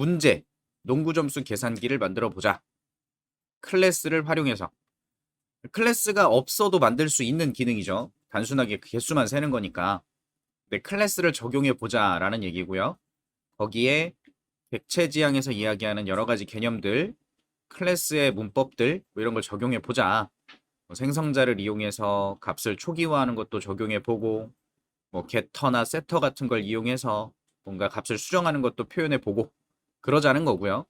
문제, 농구 점수 계산기를 만들어 보자. 클래스를 활용해서. 클래스가 없어도 만들 수 있는 기능이죠. 단순하게 그 개수만 세는 거니까. 근데 클래스를 적용해 보자라는 얘기고요. 거기에 객체 지향에서 이야기하는 여러 가지 개념들, 클래스의 문법들 뭐 이런 걸 적용해 보자. 뭐 생성자를 이용해서 값을 초기화하는 것도 적용해 보고, 뭐 게터나 세터 같은 걸 이용해서 뭔가 값을 수정하는 것도 표현해 보고 그러자는 거고요.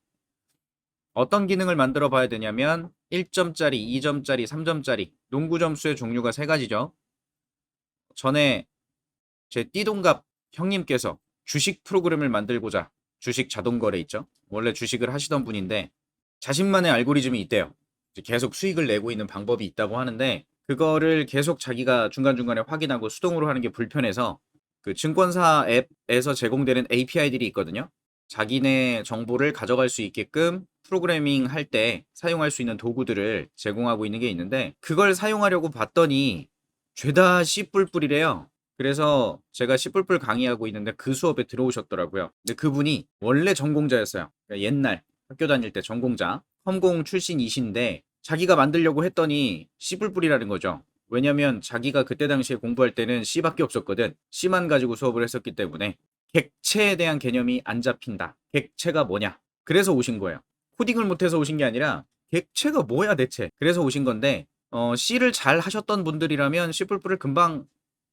어떤 기능을 만들어 봐야 되냐면 1점짜리, 2점짜리, 3점짜리 농구 점수의 종류가 세 가지죠. 전에 제 띠동갑 형님께서 주식 프로그램을 만들고자, 주식 자동거래 있죠. 원래 주식을 하시던 분인데 자신만의 알고리즘이 있대요. 이제 계속 수익을 내고 있는 방법이 있다고 하는데 그거를 계속 자기가 중간중간에 확인하고 수동으로 하는 게 불편해서 그 증권사 앱에서 제공되는 API들이 있거든요. 자기네 정보를 가져갈 수 있게끔 프로그래밍 할 때 사용할 수 있는 도구들을 제공하고 있는 게 있는데 그걸 사용하려고 봤더니 죄다 씨뿔뿔이래요. 그래서 제가 씨뿔뿔 강의하고 있는데 그 수업에 들어오셨더라고요. 근데 그분이 원래 전공자였어요. 그러니까 옛날 학교 다닐 때 전공자, 컴공 출신이신데 자기가 만들려고 했더니 씨뿔뿔이라는 거죠. 왜냐면 자기가 그때 당시에 공부할 때는 C밖에 없었거든. C만 가지고 수업을 했었기 때문에 객체에 대한 개념이 안 잡힌다. 객체가 뭐냐? 그래서 오신 거예요. 코딩을 못해서 오신 게 아니라 객체가 뭐야 대체? 그래서 오신 건데 C를 잘 하셨던 분들이라면 C++을 금방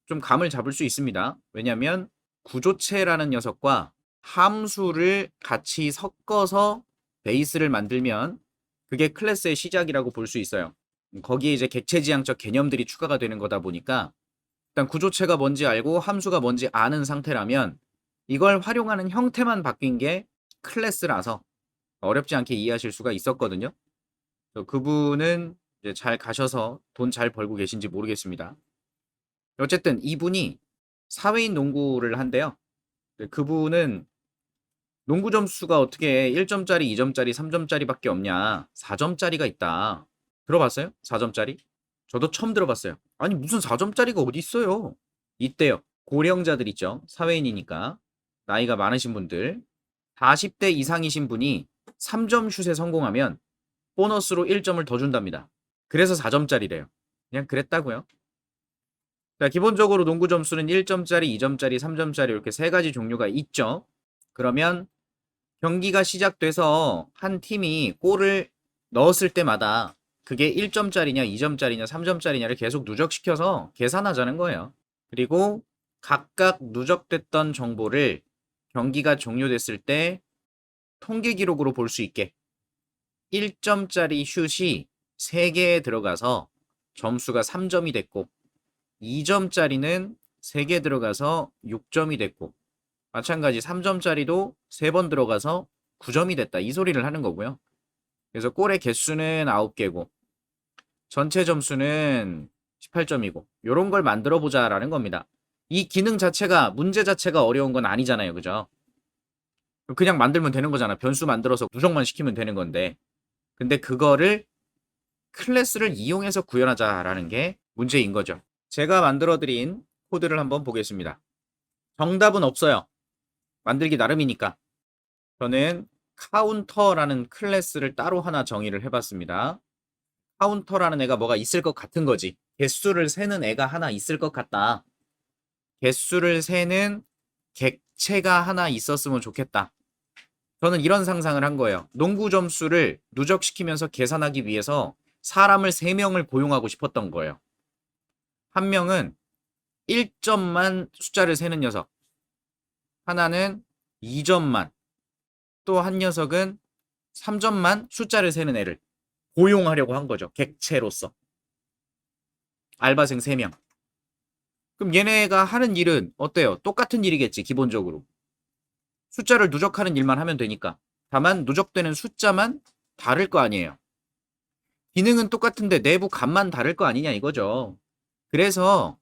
좀 감을 잡을 수 있습니다. 왜냐면 구조체라는 녀석과 함수를 같이 섞어서 베이스를 만들면 그게 클래스의 시작이라고 볼 수 있어요. 거기에 이제 객체지향적 개념들이 추가가 되는 거다 보니까 일단 구조체가 뭔지 알고 함수가 뭔지 아는 상태라면 이걸 활용하는 형태만 바뀐 게 클래스라서 어렵지 않게 이해하실 수가 있었거든요. 그분은 이제 잘 가셔서 돈 잘 벌고 계신지 모르겠습니다. 어쨌든 이분이 사회인 농구를 한대요. 그분은 농구 점수가 어떻게 1점짜리, 2점짜리, 3점짜리밖에 없냐. 4점짜리가 있다. 들어봤어요? 4점짜리? 저도 처음 들어봤어요. 아니 무슨 4점짜리가 어디 있어요? 있대요. 고령자들 있죠. 사회인이니까. 나이가 많으신 분들. 40대 이상이신 분이 3점 슛에 성공하면 보너스로 1점을 더 준답니다. 그래서 4점짜리래요. 그냥 그랬다고요. 자, 기본적으로 농구 점수는 1점짜리, 2점짜리, 3점짜리 이렇게 세 가지 종류가 있죠. 그러면 경기가 시작돼서 한 팀이 골을 넣었을 때마다 그게 1점짜리냐, 2점짜리냐, 3점짜리냐를 계속 누적시켜서 계산하자는 거예요. 그리고 각각 누적됐던 정보를 경기가 종료됐을 때 통계 기록으로 볼 수 있게 1점짜리 슛이 3개에 들어가서 점수가 3점이 됐고 2점짜리는 3개 들어가서 6점이 됐고 마찬가지 3점짜리도 3번 들어가서 9점이 됐다. 이 소리를 하는 거고요. 그래서 골의 개수는 9개고 전체 점수는 18점이고 요런 걸 만들어 보자라는 겁니다. 이 기능 자체가 문제 자체가 어려운 건 아니잖아요. 그죠? 그냥 만들면 되는 거잖아. 변수 만들어서 누적만 시키면 되는 건데. 근데 그거를 클래스를 이용해서 구현하자라는 게 문제인 거죠. 제가 만들어 드린 코드를 한번 보겠습니다. 정답은 없어요. 만들기 나름이니까. 저는 카운터라는 클래스를 따로 하나 정의를 해봤습니다. 카운터라는 애가 뭐가 있을 것 같은 거지. 개수를 세는 애가 하나 있을 것 같다. 개수를 세는 객체가 하나 있었으면 좋겠다. 저는 이런 상상을 한 거예요. 농구 점수를 누적시키면서 계산하기 위해서 사람을 3명을 고용하고 싶었던 거예요. 한 명은 1점만 숫자를 세는 녀석, 하나는 2점만, 또 한 녀석은 3점만 숫자를 세는 애를 고용하려고 한 거죠. 객체로서. 알바생 3명. 그럼 얘네가 하는 일은 어때요? 똑같은 일이겠지, 기본적으로. 숫자를 누적하는 일만 하면 되니까. 다만 누적되는 숫자만 다를 거 아니에요. 기능은 똑같은데 내부 값만 다를 거 아니냐 이거죠. 그래서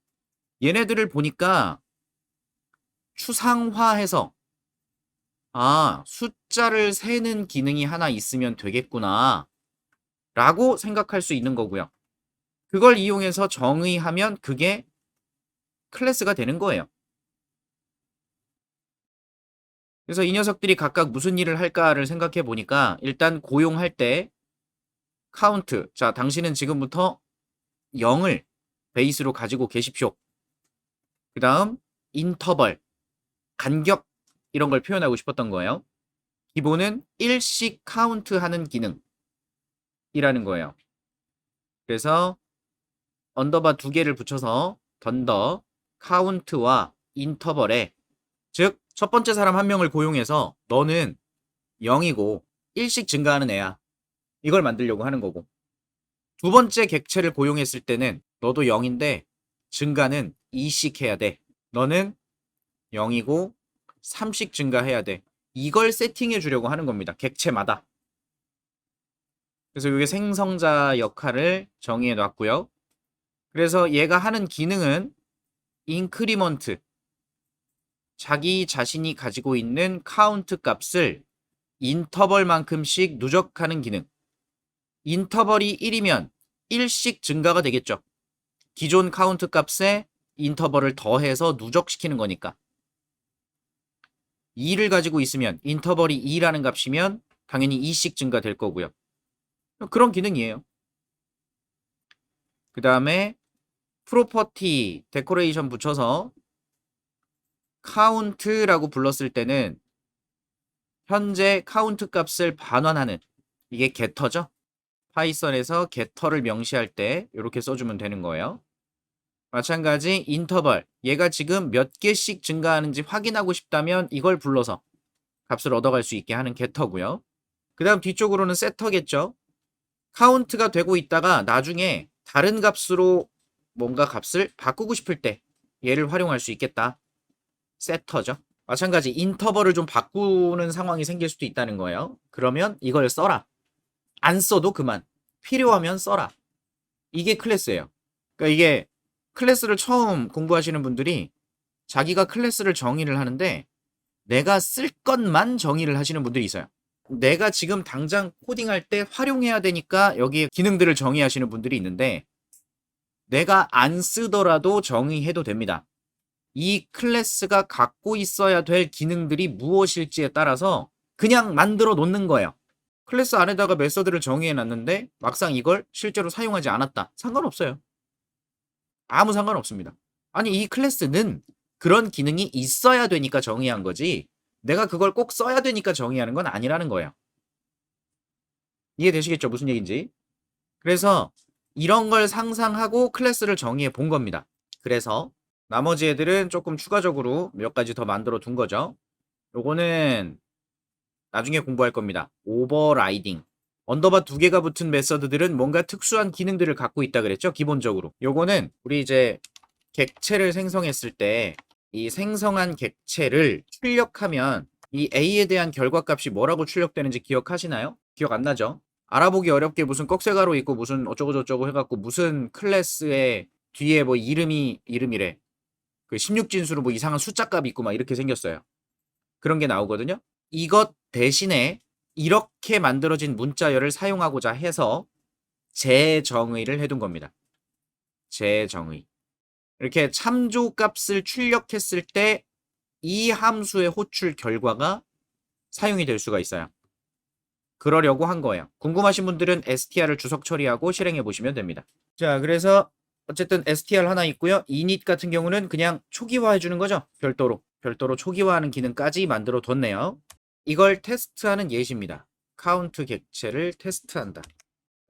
얘네들을 보니까 추상화해서 숫자를 세는 기능이 하나 있으면 되겠구나 라고 생각할 수 있는 거고요. 그걸 이용해서 정의하면 그게 클래스가 되는 거예요. 그래서 이 녀석들이 각각 무슨 일을 할까를 생각해 보니까 일단 고용할 때 카운트. 자, 당신은 지금부터 0을 베이스로 가지고 계십시오. 그 다음 인터벌, 간격 이런 걸 표현하고 싶었던 거예요. 기본은 일씩 카운트하는 기능이라는 거예요. 그래서 언더바 두 개를 붙여서 던더 카운트와 인터벌에 즉 첫 번째 사람 한 명을 고용해서 너는 0이고 1씩 증가하는 애야. 이걸 만들려고 하는 거고. 두 번째 객체를 고용했을 때는 너도 0인데 증가는 2씩 해야 돼. 너는 0이고 3씩 증가해야 돼. 이걸 세팅해 주려고 하는 겁니다. 객체마다. 그래서 이게 생성자 역할을 정의해 놨고요. 그래서 얘가 하는 기능은 인크리먼트. 자기 자신이 가지고 있는 카운트 값을 인터벌만큼씩 누적하는 기능. 인터벌이 1이면 1씩 증가가 되겠죠. 기존 카운트 값에 인터벌을 더해서 누적시키는 거니까. 2를 가지고 있으면 인터벌이 2라는 값이면 당연히 2씩 증가될 거고요. 그런 기능이에요. 그 다음에 프로퍼티, 데코레이션 붙여서 카운트라고 불렀을 때는 현재 카운트 값을 반환하는 이게 게터죠. 파이썬에서 게터를 명시할 때 이렇게 써주면 되는 거예요. 마찬가지 인터벌, 얘가 지금 몇 개씩 증가하는지 확인하고 싶다면 이걸 불러서 값을 얻어갈 수 있게 하는 게터고요. 그 다음 뒤쪽으로는 세터겠죠. 카운트가 되고 있다가 나중에 다른 값으로 뭔가 값을 바꾸고 싶을 때 얘를 활용할 수 있겠다. 세터죠. 마찬가지 인터벌을 좀 바꾸는 상황이 생길 수도 있다는 거예요. 그러면 이걸 써라. 안 써도 그만. 필요하면 써라. 이게 클래스예요. 그러니까 이게 클래스를 처음 공부하시는 분들이 자기가 클래스를 정의를 하는데 내가 쓸 것만 정의를 하시는 분들이 있어요. 내가 지금 당장 코딩할 때 활용해야 되니까 여기에 기능들을 정의하시는 분들이 있는데 내가 안 쓰더라도 정의해도 됩니다. 이 클래스가 갖고 있어야 될 기능들이 무엇일지에 따라서 그냥 만들어 놓는 거예요. 클래스 안에다가 메서드를 정의해 놨는데 막상 이걸 실제로 사용하지 않았다. 상관없어요. 아무 상관없습니다. 아니 이 클래스는 그런 기능이 있어야 되니까 정의한 거지 내가 그걸 꼭 써야 되니까 정의하는 건 아니라는 거예요. 이해되시겠죠? 무슨 얘기인지. 그래서 이런 걸 상상하고 클래스를 정의해 본 겁니다. 그래서 나머지 애들은 조금 추가적으로 몇 가지 더 만들어 둔 거죠. 요거는 나중에 공부할 겁니다. 오버라이딩. 언더바 두 개가 붙은 메서드들은 뭔가 특수한 기능들을 갖고 있다 그랬죠? 기본적으로. 요거는 우리 이제 객체를 생성했을 때 이 생성한 객체를 출력하면 이 A에 대한 결과값이 뭐라고 출력되는지 기억하시나요? 기억 안 나죠? 알아보기 어렵게 무슨 꺽쇠가루 있고 무슨 어쩌고저쩌고 해갖고 무슨 클래스의 뒤에 뭐 이름이래. 그 16진수로 뭐 이상한 숫자값이 있고 막 이렇게 생겼어요. 그런 게 나오거든요. 이것 대신에 이렇게 만들어진 문자열을 사용하고자 해서 재정의를 해둔 겁니다. 재정의. 이렇게 참조값을 출력했을 때 이 함수의 호출 결과가 사용이 될 수가 있어요. 그러려고 한 거예요. 궁금하신 분들은 str을 주석 처리하고 실행해 보시면 됩니다. 자, 그래서 어쨌든 str 하나 있고요. init 같은 경우는 그냥 초기화해 주는 거죠. 별도로 초기화하는 기능까지 만들어 뒀네요. 이걸 테스트하는 예시입니다. 카운트 객체를 테스트한다.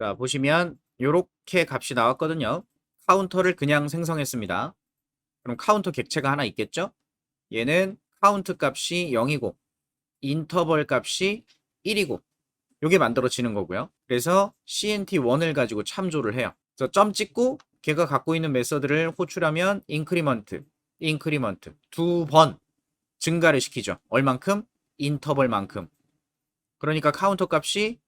자, 보시면 요렇게 값이 나왔거든요. 카운터를 그냥 생성했습니다. 그럼 카운터 객체가 하나 있겠죠? 얘는 카운트 값이 0이고 인터벌 값이 1이고 요게 만들어지는 거고요. 그래서 cnt1을 가지고 참조를 해요. 그래서 점 찍고 걔가 갖고 있는 메서드를 호출하면 인크리먼트 두 번 증가를 시키죠. 얼만큼? 인터벌만큼. 그러니까 카운터 값이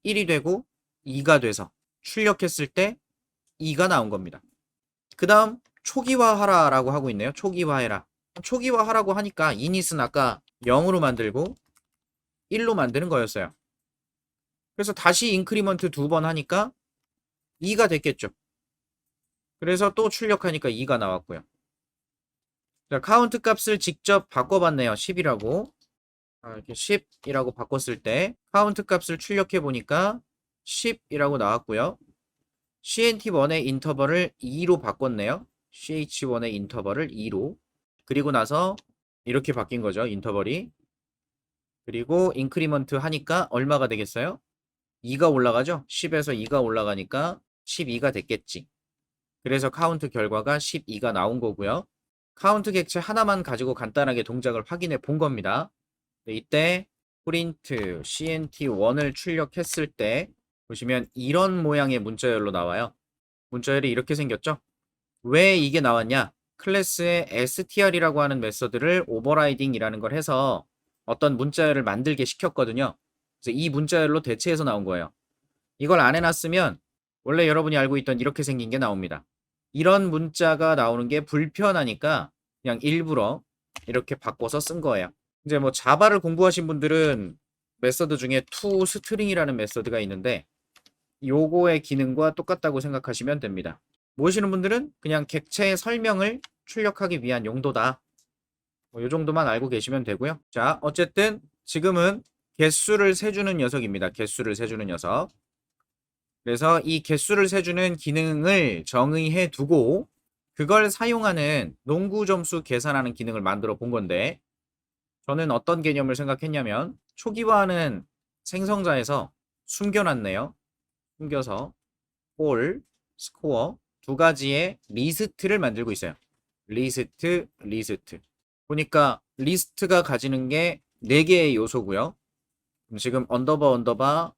1이 되고 2가 돼서 출력했을 때 2가 나온 겁니다. 그 다음 초기화하라라고 하고 있네요. 초기화해라. 초기화하라고 하니까 init은 아까 0으로 만들고 1로 만드는 거였어요. 그래서 다시 인크리먼트 두 번 하니까 2가 됐겠죠. 그래서 또 출력하니까 2가 나왔고요. 자, 카운트 값을 직접 바꿔봤네요. 10이라고. 이렇게 10이라고 바꿨을 때 카운트 값을 출력해 보니까 10이라고 나왔고요. CNT1의 인터벌을 2로 바꿨네요. CH1의 인터벌을 2로. 그리고 나서 이렇게 바뀐 거죠. 인터벌이. 그리고 인크리먼트 하니까 얼마가 되겠어요? 2가 올라가죠? 10에서 2가 올라가니까 12가 됐겠지. 그래서 카운트 결과가 12가 나온 거고요. 카운트 객체 하나만 가지고 간단하게 동작을 확인해 본 겁니다. 이때 프린트 CNT1을 출력했을 때 보시면 이런 모양의 문자열로 나와요. 문자열이 이렇게 생겼죠? 왜 이게 나왔냐? 클래스의 str이라고 하는 메서드를 오버라이딩이라는 걸 해서 어떤 문자열을 만들게 시켰거든요. 그래서 이 문자열로 대체해서 나온 거예요. 이걸 안 해놨으면 원래 여러분이 알고 있던 이렇게 생긴 게 나옵니다. 이런 문자가 나오는 게 불편하니까 그냥 일부러 이렇게 바꿔서 쓴 거예요. 이제 뭐 자바를 공부하신 분들은 메서드 중에 toString이라는 메서드가 있는데 요거의 기능과 똑같다고 생각하시면 됩니다. 모르시는 분들은 그냥 객체의 설명을 출력하기 위한 용도다. 요 정도만 알고 계시면 되고요. 자, 어쨌든 지금은 개수를 세주는 녀석입니다. 개수를 세주는 녀석. 그래서 이 개수를 세주는 기능을 정의해 두고 그걸 사용하는 농구 점수 계산하는 기능을 만들어 본 건데 저는 어떤 개념을 생각했냐면 초기화하는 생성자에서 숨겨놨네요. 숨겨서 골, 스코어 두 가지의 리스트를 만들고 있어요. 리스트, 리스트. 보니까 리스트가 가지는 게 4개의 요소고요. 지금 언더바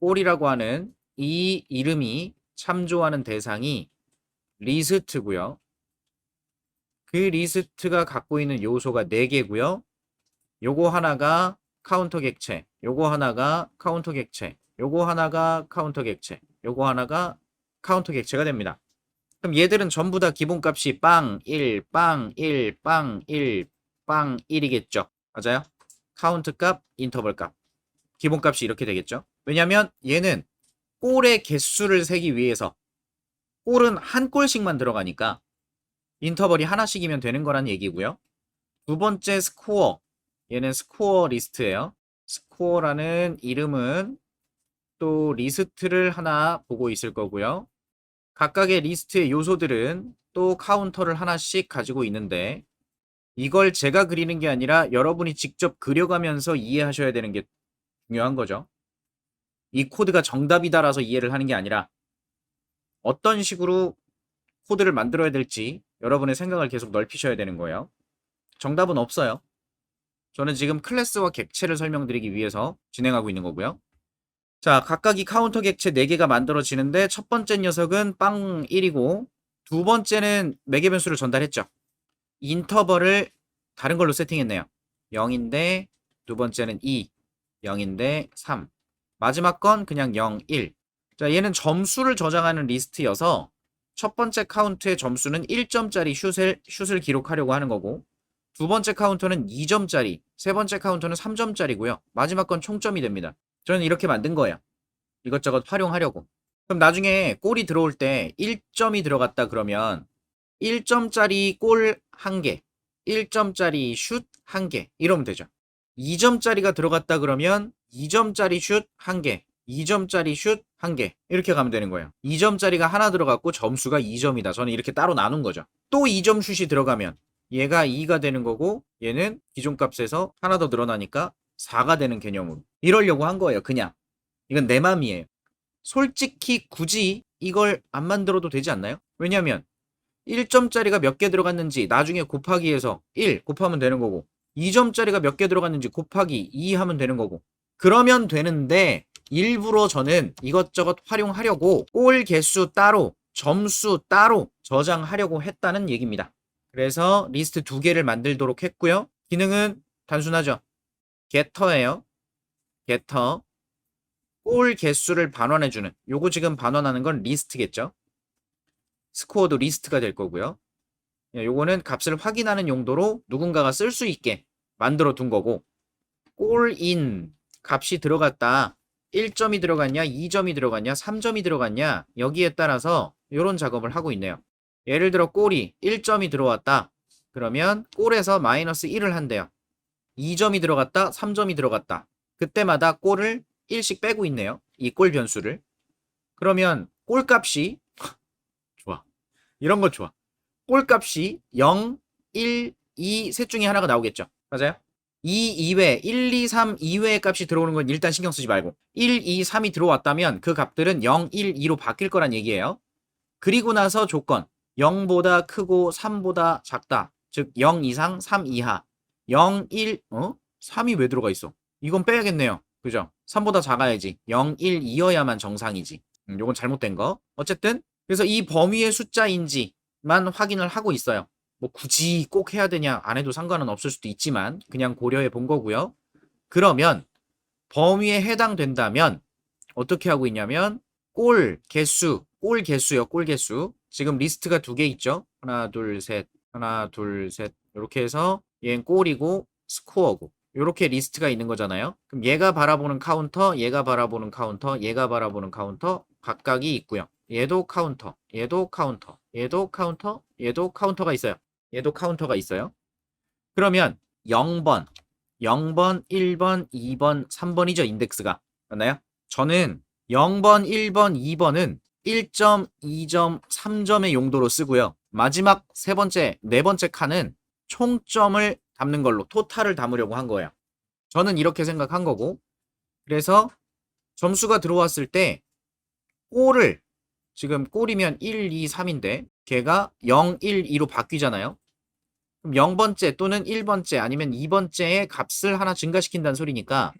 골이라고 하는 이 이름이 참조하는 대상이 리스트고요. 그 리스트가 갖고 있는 요소가 4개고요. 요거 하나가 카운터 객체, 요거 하나가 카운터 객체, 요거 하나가 카운터 객체, 요거 하나가 카운터 객체가 됩니다. 그럼 얘들은 전부 다 기본값이 빵 1, 빵 1, 빵 1, 빵 1이겠죠. 맞아요? 카운트 값, 인터벌 값. 기본값이 이렇게 되겠죠. 왜냐면 얘는 골의 개수를 세기 위해서 골은 한 골씩만 들어가니까 인터벌이 하나씩이면 되는 거란 얘기고요. 두 번째 스코어. 얘는 스코어 리스트예요. 스코어라는 이름은 또 리스트를 하나 보고 있을 거고요. 각각의 리스트의 요소들은 또 카운터를 하나씩 가지고 있는데 이걸 제가 그리는 게 아니라 여러분이 직접 그려가면서 이해하셔야 되는 게 중요한 거죠. 이 코드가 정답이다라서 이해를 하는 게 아니라 어떤 식으로 코드를 만들어야 될지 여러분의 생각을 계속 넓히셔야 되는 거예요. 정답은 없어요. 저는 지금 클래스와 객체를 설명드리기 위해서 진행하고 있는 거고요. 자, 각각 이 카운터 객체 4개가 만들어지는데 첫 번째 녀석은 빵 1이고 두 번째는 매개 변수를 전달했죠. 인터벌을 다른 걸로 세팅했네요. 0인데 두 번째는 2, 0인데 3. 마지막 건 그냥 0, 1. 자, 얘는 점수를 저장하는 리스트여서 첫 번째 카운트의 점수는 1점짜리 슛을 기록하려고 하는 거고 두 번째 카운터는 2점짜리, 세 번째 카운터는 3점짜리고요. 마지막 건 총점이 됩니다. 저는 이렇게 만든 거예요. 이것저것 활용하려고. 그럼 나중에 골이 들어올 때 1점이 들어갔다 그러면 1점짜리 골 1개, 1점짜리 슛 1개 이러면 되죠. 2점짜리가 들어갔다 그러면 2점짜리 슛 1개, 2점짜리 슛 1개 이렇게 가면 되는 거예요. 2점짜리가 하나 들어갔고 점수가 2점이다. 저는 이렇게 따로 나눈 거죠. 또 2점 슛이 들어가면 얘가 2가 되는 거고 얘는 기존 값에서 하나 더 늘어나니까 4가 되는 개념으로 이러려고 한 거예요. 그냥 이건 내 맘이에요. 솔직히 굳이 이걸 안 만들어도 되지 않나요? 왜냐면 1점짜리가 몇 개 들어갔는지 나중에 곱하기 해서 1 곱하면 되는 거고 2점짜리가 몇 개 들어갔는지 곱하기 2 하면 되는 거고 그러면 되는데 일부러 저는 이것저것 활용하려고 골 개수 따로 점수 따로 저장하려고 했다는 얘기입니다. 그래서 리스트 2개를 만들도록 했고요. 기능은 단순하죠. getter예요. getter. 골 개수를 반환해주는 요거 지금 반환하는 건 리스트겠죠. 스코어도 리스트가 될 거고요. 요거는 값을 확인하는 용도로 누군가가 쓸 수 있게 만들어 둔 거고 골인 값이 들어갔다. 1점이 들어갔냐 2점이 들어갔냐 3점이 들어갔냐 여기에 따라서 이런 작업을 하고 있네요. 예를 들어 골이 1점이 들어왔다. 그러면 골에서 마이너스 1을 한대요. 2점이 들어갔다, 3점이 들어갔다. 그때마다 골을 1씩 빼고 있네요. 이 골 변수를. 그러면 골값이 좋아. 이런 거 좋아. 골값이 0, 1, 2, 셋 중에 하나가 나오겠죠. 맞아요? 2 이외, 1, 2, 3 이외의 값이 들어오는 건 일단 신경 쓰지 말고 1, 2, 3이 들어왔다면 그 값들은 0, 1, 2로 바뀔 거란 얘기예요. 그리고 나서 조건 0보다 크고 3보다 작다. 즉 0 이상 3 이하 0, 1, 3이 왜 들어가 있어? 이건 빼야겠네요. 그죠? 3보다 작아야지. 0, 1, 2여야만 정상이지. 요건 잘못된 거. 어쨌든 그래서 이 범위의 숫자인지만 확인을 하고 있어요. 뭐 굳이 꼭 해야 되냐 안 해도 상관은 없을 수도 있지만 그냥 고려해 본 거고요. 그러면 범위에 해당된다면 어떻게 하고 있냐면 골 개수요. 골 개수. 지금 리스트가 2개 있죠. 하나 둘 셋 하나 둘 셋 이렇게 해서 얘는 골이고 스코어고 이렇게 리스트가 있는 거잖아요. 그럼 얘가 바라보는 카운터, 얘가 바라보는 카운터, 얘가 바라보는 카운터 각각이 있고요. 얘도 카운터, 얘도 카운터, 얘도 카운터, 얘도 카운터가 있어요. 얘도 카운터가 있어요. 그러면 0번, 1번, 2번, 3번이죠. 인덱스가. 맞나요? 저는 0번, 1번, 2번은 1점, 2점, 3점의 용도로 쓰고요. 마지막 세 번째, 네 번째 칸은 총점을 담는 걸로 토탈을 담으려고 한 거예요. 저는 이렇게 생각한 거고 그래서 점수가 들어왔을 때 골을 지금 골이면 1, 2, 3인데 걔가 0, 1, 2로 바뀌잖아요. 그럼 0번째 또는 1번째 아니면 2번째의 값을 하나 증가시킨다는 소리니까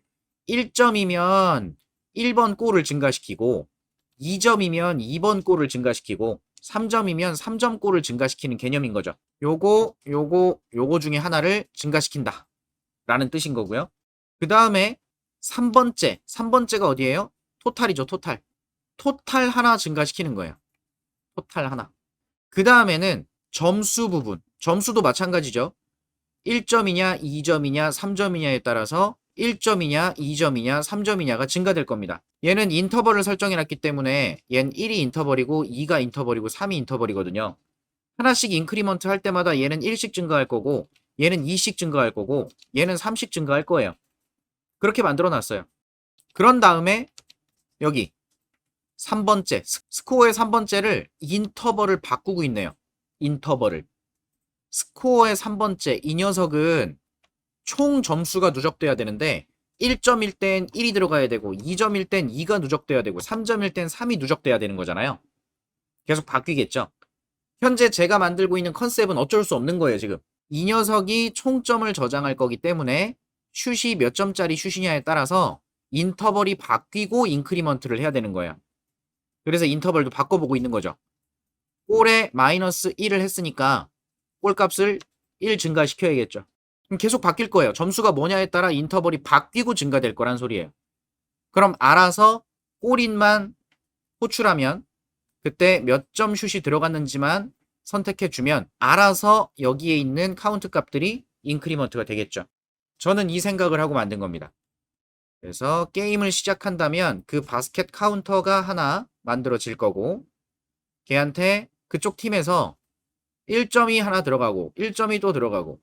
1점이면 1번 골을 증가시키고 2점이면 2번 골을 증가시키고 3점이면 3점 골을 증가시키는 개념인 거죠. 요거 중에 하나를 증가시킨다 라는 뜻인 거고요. 그 다음에 3번째가 어디예요? 토탈이죠. 토탈 하나 증가시키는 거예요. 토탈 하나. 그 다음에는 점수 부분. 점수도 마찬가지죠. 1점이냐, 2점이냐, 3점이냐에 따라서 1점이냐, 2점이냐, 3점이냐가 증가될 겁니다. 얘는 인터벌을 설정해놨기 때문에 얘는 1이 인터벌이고 2가 인터벌이고 3이 인터벌이거든요. 하나씩 인크리먼트 할 때마다 얘는 1씩 증가할 거고 얘는 2씩 증가할 거고 얘는 3씩 증가할 거예요. 그렇게 만들어놨어요. 그런 다음에 여기 3번째, 스코어의 3번째를 인터벌을 바꾸고 있네요. 인터벌을. 스코어의 3번째, 이 녀석은 총 점수가 누적돼야 되는데 1점일 땐 1이 들어가야 되고 2점일 땐 2가 누적돼야 되고 3점일 땐 3이 누적돼야 되는 거잖아요. 계속 바뀌겠죠. 현재 제가 만들고 있는 컨셉은 어쩔 수 없는 거예요. 지금 이 녀석이 총점을 저장할 거기 때문에 슛이 몇 점짜리 슛이냐에 따라서 인터벌이 바뀌고 인크리먼트를 해야 되는 거예요. 그래서 인터벌도 바꿔보고 있는 거죠. 골에 마이너스 1을 했으니까 골값을 1 증가시켜야겠죠. 그럼 계속 바뀔 거예요. 점수가 뭐냐에 따라 인터벌이 바뀌고 증가될 거란 소리예요. 그럼 알아서 골인만 호출하면 그때 몇 점 슛이 들어갔는지만 선택해주면 알아서 여기에 있는 카운트 값들이 인크리먼트가 되겠죠. 저는 이 생각을 하고 만든 겁니다. 그래서 게임을 시작한다면 그 바스켓 카운터가 하나 만들어질 거고 걔한테 그쪽 팀에서 1점이 하나 들어가고 1점이 또 들어가고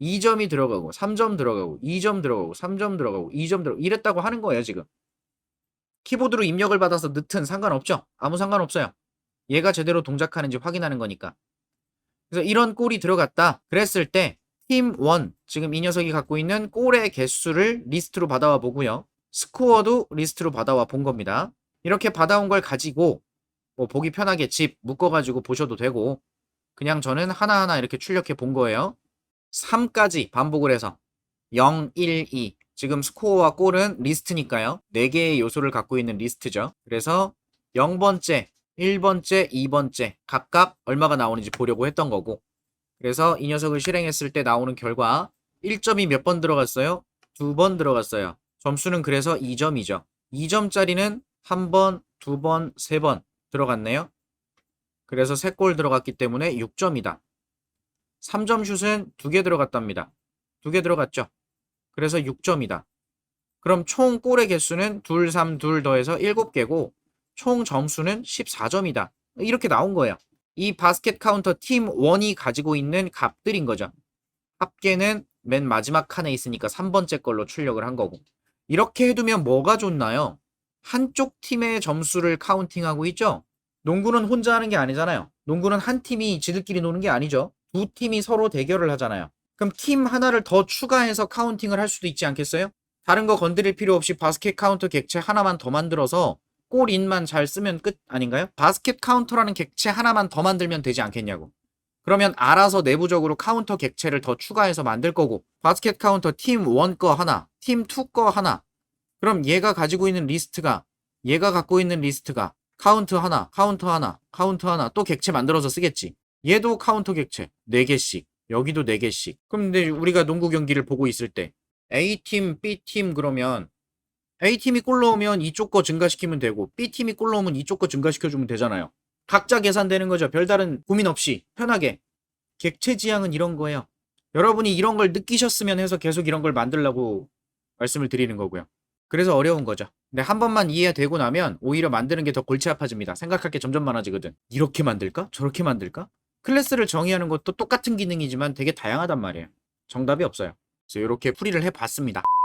2점이 들어가고 3점 들어가고 2점 들어가고 3점 들어가고 2점 들어가고 이랬다고 하는 거예요. 지금 키보드로 입력을 받아서 넣든 상관없죠. 아무 상관없어요. 얘가 제대로 동작하는지 확인하는 거니까. 그래서 이런 골이 들어갔다 그랬을 때 팀 1 지금 이 녀석이 갖고 있는 골의 개수를 리스트로 받아와 보고요. 스코어도 리스트로 받아와 본 겁니다. 이렇게 받아온 걸 가지고 뭐 보기 편하게 집 묶어가지고 보셔도 되고 그냥 저는 하나하나 이렇게 출력해 본 거예요. 3까지 반복을 해서 0, 1, 2 지금 스코어와 골은 리스트니까요. 4개의 요소를 갖고 있는 리스트죠. 그래서 0번째, 1번째, 2번째 각각 얼마가 나오는지 보려고 했던 거고 그래서 이 녀석을 실행했을 때 나오는 결과 1점이 몇 번 들어갔어요? 2번 들어갔어요. 점수는 그래서 2점이죠. 2점짜리는 1번, 2번, 3번 들어갔네요. 그래서 3골 들어갔기 때문에 6점이다. 3점 슛은 2개 들어갔답니다. 2개 들어갔죠. 그래서 6점이다. 그럼 총 골의 개수는 2, 3, 2 더해서 7개고 총 점수는 14점이다. 이렇게 나온 거예요. 이 바스켓 카운터 팀 1이 가지고 있는 값들인 거죠. 합계는 맨 마지막 칸에 있으니까 3번째 걸로 출력을 한 거고. 이렇게 해두면 뭐가 좋나요? 한쪽 팀의 점수를 카운팅하고 있죠? 농구는 혼자 하는 게 아니잖아요. 농구는 한 팀이 지들끼리 노는 게 아니죠. 두 팀이 서로 대결을 하잖아요. 그럼 팀 하나를 더 추가해서 카운팅을 할 수도 있지 않겠어요? 다른 거 건드릴 필요 없이 바스켓 카운터 객체 하나만 더 만들어서 골인만 잘 쓰면 끝 아닌가요? 바스켓 카운터라는 객체 하나만 더 만들면 되지 않겠냐고. 그러면 알아서 내부적으로 카운터 객체를 더 추가해서 만들 거고, 바스켓 카운터 팀 1 거 하나, 팀 2 거 하나. 그럼 얘가 가지고 있는 리스트가, 얘가 갖고 있는 리스트가 카운트 하나, 카운터 하나, 카운트 하나 또 객체 만들어서 쓰겠지. 얘도 카운터 객체 4개씩, 여기도 4개씩. 그럼 근데 우리가 농구 경기를 보고 있을 때 A팀, B팀 그러면 A팀이 골 넣으면 이쪽 거 증가시키면 되고 B팀이 골 넣으면 이쪽 거 증가시켜주면 되잖아요. 각자 계산되는 거죠. 별다른 고민 없이 편하게. 객체 지향은 이런 거예요. 여러분이 이런 걸 느끼셨으면 해서 계속 이런 걸 만들라고 말씀을 드리는 거고요. 그래서 어려운 거죠. 근데 한 번만 이해되고 나면 오히려 만드는 게 더 골치 아파집니다. 생각할 게 점점 많아지거든. 이렇게 만들까? 저렇게 만들까? 클래스를 정의하는 것도 똑같은 기능이지만 되게 다양하단 말이에요. 정답이 없어요. 그래서 이렇게 풀이를 해봤습니다.